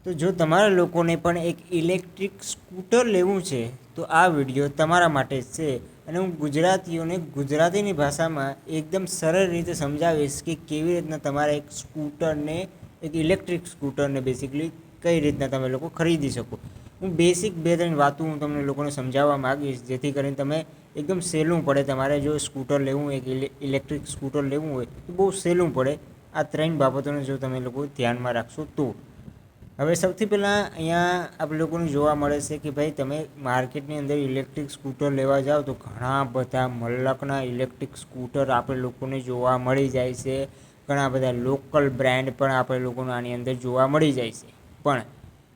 તો જો તમારા લોકોને પણ એક ઇલેક્ટ્રિક સ્કૂટર લેવું છે તો આ વિડીયો તમારા માટે જ છે. અને હું ગુજરાતીઓને ગુજરાતીની ભાષામાં એકદમ સરળ રીતે સમજાવીશ કે કેવી રીતના તમારા એક સ્કૂટરને, એક ઇલેક્ટ્રિક સ્કૂટરને બેસિકલી કઈ રીતના તમે લોકો ખરીદી શકો. હું બેસિક 2-3 વાતો હું તમને લોકોને સમજાવવા માગીશ, જેથી કરીને તમે એકદમ સહેલું પડે. તમારે જો સ્કૂટર લેવું હોય, એક ઇલેક્ટ્રિક સ્કૂટર લેવું હોય તો બહુ સહેલું પડે. આ 3 બાબતોને જો તમે લોકો ધ્યાનમાં રાખશો તો. હવે સૌથી પહેલાં અહીંયા આપણે લોકોને જોવા મળે છે કે ભાઈ તમે માર્કેટની અંદર ઇલેક્ટ્રિક સ્કૂટર લેવા જાઓ તો ઘણા બધા મલકના ઇલેક્ટ્રિક સ્કૂટર આપણે લોકોને જોવા મળી જાય છે. ઘણા બધા લોકલ બ્રાન્ડ પણ આપણે લોકોને આની અંદર જોવા મળી જાય છે. પણ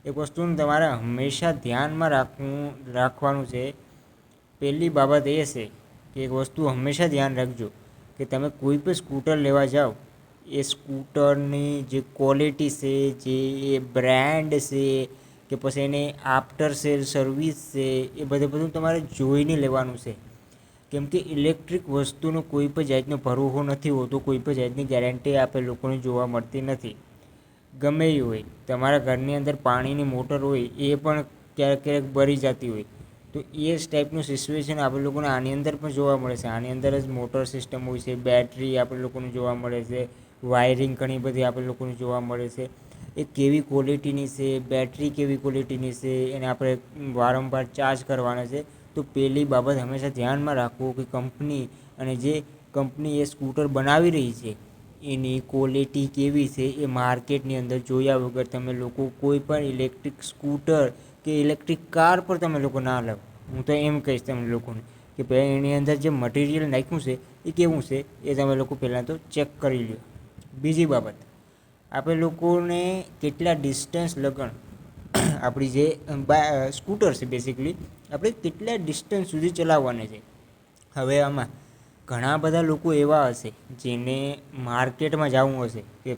એક વસ્તુનું તમારે હંમેશા ધ્યાનમાં રાખવાનું છે. પહેલી બાબત એ છે કે એક વસ્તુ હંમેશા ધ્યાન રાખજો કે તમે કોઈ પણ સ્કૂટર લેવા જાઓ, એ સ્કૂટરની જે ક્વોલિટી છે, જે એ બ્રાન્ડ છે, કે પછી એની આફ્ટર સેલ સર્વિસ છે, એ બધું તમારે જોઈને લેવાનું છે. કેમ કે ઇલેક્ટ્રિક વસ્તુનો કોઈ પણ જાતનો ભરોસો નથી હોતો, કોઈ પણ જાતની ગેરંટી આપણે લોકોને જોવા મળતી નથી. ગમે એ હોય, તમારા ઘરની અંદર પાણીની મોટર હોય એ પણ ક્યારેક ક્યારેક ભરી જતી હોય, તો એ જ ટાઈપનું સિચ્યુએશન આપણે લોકોને આની અંદર પણ જોવા મળે છે. આની અંદર જ મોટર સિસ્ટમ હોય છે, બેટરી આપણે લોકોને જોવા મળે છે, વાયરિંગ ઘણી બધી આપણે લોકોને જોવા મળે છે. એ કેવી ક્વોલિટીની છે, બેટરી કેવી ક્વોલિટીની છે, એને આપણે વારંવાર ચાર્જ કરવાના છે. તો પહેલી બાબત હંમેશા ધ્યાનમાં રાખવું કે કંપની અને જે કંપની એ સ્કૂટર બનાવી રહી છે એની ક્વોલિટી કેવી છે એ માર્કેટની અંદર જોયા વગર તમે લોકો કોઈ પણ ઇલેક્ટ્રિક સ્કૂટર કે ઇલેક્ટ્રિક કાર પર તમે લોકો ના લાવો. હું તો એમ કહીશ તમે લોકોને કે ભાઈ એની અંદર જે મટીરિયલ નાખ્યું છે એ કેવું છે એ તમે લોકો પહેલાં તો ચેક કરી લો. બીજી બાબત, આપણે લોકોને કેટલા ડિસ્ટન્સ લગણ આપણી જે સ્કૂટર છે બેસિકલી આપણે કેટલા ડિસ્ટન્સ સુધી ચલાવવાના છે. હવે આમાં ઘણા બધા લોકો એવા હશે જેને માર્કેટમાં જવું હશે કે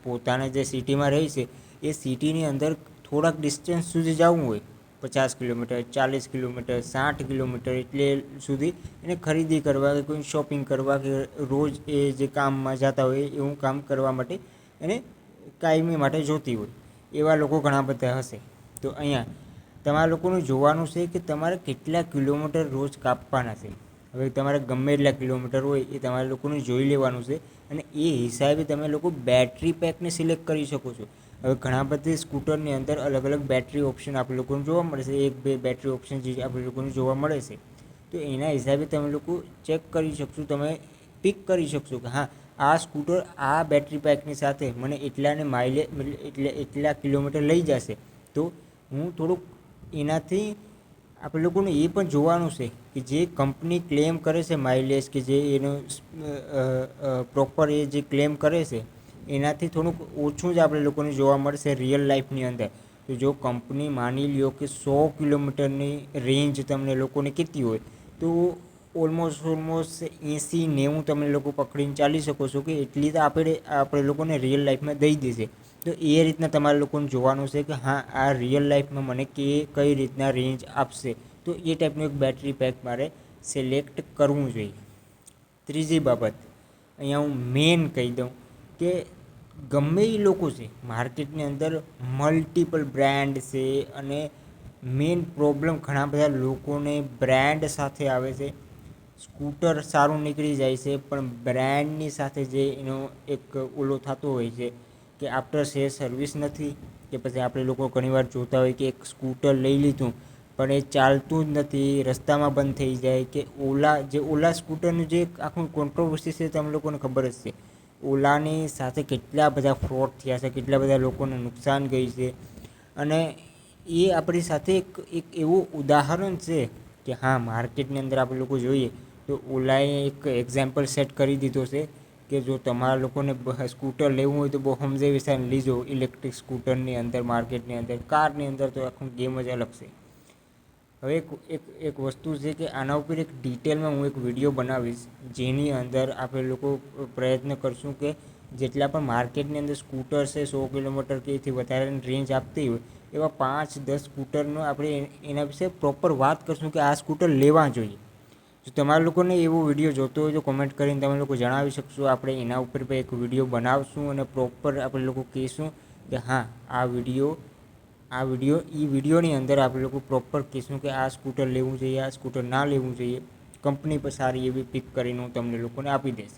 પોતાના જે સિટીમાં રહે છે એ સિટીની અંદર થોડાક ડિસ્ટન્સ સુધી જવું હોય, 50 કિલોમીટર, 40 કિલોમીટર, 60 કિલોમીટર એટલે સુધી એને ખરીદી કરવા કે કોઈ શોપિંગ કરવા કે રોજ એ જે કામમાં જતા હોય એવું કામ કરવા માટે એને કાયમી માટે જોતી હોય, એવા લોકો ઘણા બધા હશે. તો અહીંયા તમારા લોકોનું જોવાનું છે કે તમારે કેટલા કિલોમીટર રોજ કાપવાના છે. હવે તમારે ગમે એટલા કિલોમીટર હોય એ તમારે લોકોને જોઈ લેવાનું છે અને એ હિસાબે તમે લોકો બેટરી પેકને સિલેક્ટ કરી શકો છો. હવે ઘણા બધી સ્કૂટરની અંદર અલગ અલગ બેટરી ઓપ્શન આપણે લોકોને જોવા મળે છે, 1-2 બેટરી ઓપ્શન જે આપણે લોકોને જોવા મળે છે. તો એના હિસાબે તમે લોકો ચેક કરી શકશો, તમે પિક કરી શકશો કે હા આ સ્કૂટર આ બેટરી પેકની સાથે મને એટલાને માઇલેજ એટલા કિલોમીટર લઈ જશે. તો હું થોડુંક એનાથી આપણે લોકોને એ પણ જોવાનું છે કે જે કંપની ક્લેમ કરે છે માઇલેજ કે જે એનો પ્રોપર એ જે ક્લેમ કરે છે એનાથી થોડુંક ઓછું જ આપણે લોકોને જોવા મળશે રિયલ લાઈફની અંદર. તો જો કંપની માની લ્યો કે 100 કિલોમીટરની રેન્જ તમને લોકોને કહેતી હોય તો ઓલમોસ્ટ 80-90 તમે લોકો પકડીને ચાલી શકો છો કે એટલી તો આપણે લોકોને રિયલ લાઈફમાં દઈ દેશે. તો એ રીતના તમારે લોકોને જોવાનું છે કે હા આ રિયલ લાઈફમાં મને કઈ રીતના રેન્જ આપશે. તો એ ટાઈપનું એક બેટરી પેક મારે સિલેક્ટ કરવું જોઈએ. ત્રીજી બાબત અહીંયા હું મેન કહી દઉં કે ગમે એ લોકો છે માર્કેટની અંદર મલ્ટિપલ બ્રાન્ડ છે અને મેન પ્રોબ્લેમ ઘણા બધા લોકોને બ્રાન્ડ સાથે આવે છે. સ્કૂટર સારું નીકળી જાય છે પણ બ્રાન્ડની સાથે જે એનો એક ઓલો થતો હોય છે કે આફ્ટર સેલ સર્વિસ નથી, કે પછી આપણે લોકો ઘણીવાર જોતા હોય કે એક સ્કૂટર લઈ લીધું પણ એ ચાલતું જ નથી, રસ્તામાં બંધ થઈ જાય. કે ઓલા સ્કૂટરનું જે આખું કોન્ટ્રોવર્સી છે તમને લોકોને ખબર જ છે. ઓલાની સાથે કેટલા બધા ફ્રોડ થયા છે, કેટલા બધા લોકોને નુકસાન ગઈ છે. અને એ આપણી સાથે એક એવું ઉદાહરણ છે કે હા માર્કેટની અંદર આપણે લોકો જોઈએ તો ઓલાએ એક એક્ઝામ્પલ સેટ કરી દીધો છે કે જો તમારા લોકોને સ્કૂટર લેવું હોય તો બહુ સમજી વિચારીને લીજો. ઇલેક્ટ્રિક સ્કૂટરની અંદર માર્કેટની અંદર, કારની અંદર તો આખું ગેમ જ અલગ છે. હવે એક વસ્તુ છે કે આના ઉપર એક ડિટેલમાં હું એક વિડીયો બનાવીશ જેની અંદર આપણે લોકો પ્રયત્ન કરશું કે જેટલા પણ માર્કેટની અંદર સ્કૂટર છે 100 કિલોમીટર કે એથી વધારેની રેન્જ આપતી હોય એવા 5-10 સ્કૂટરનો આપણે એના વિશે પ્રોપર વાત કરશું કે આ સ્કૂટર લેવા જોઈએ. જો તમારા લોકોને એવો વિડીયો જોતો હોય તો કોમેન્ટ કરીને તમે લોકો જણાવી શકશો. આપણે એના ઉપર પણ એક વિડીયો બનાવશું અને પ્રોપર આપણે લોકો કહીશું કે હા આ વિડીયો આ વિડીયોની અંદર આપણે લોકો પ્રોપર કહીશું કે આ સ્કૂટર લેવું જોઈએ, આ સ્કૂટર ના લેવું જોઈએ. કંપની પર સારી એવી પિક કરીને હું તમને લોકોને આપી દઈશ.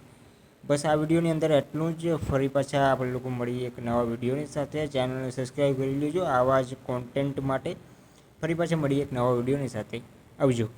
બસ આ વિડીયોની અંદર એટલું જ. ફરી પાછા આપણે લોકો મળીએ એક નવા વિડીયોની સાથે. ચેનલને સબસ્ક્રાઈબ કરી લેજો આવા જ કોન્ટેન્ટ માટે. ફરી પાછા મળીએ એક નવા વિડીયોની સાથે. આવજો.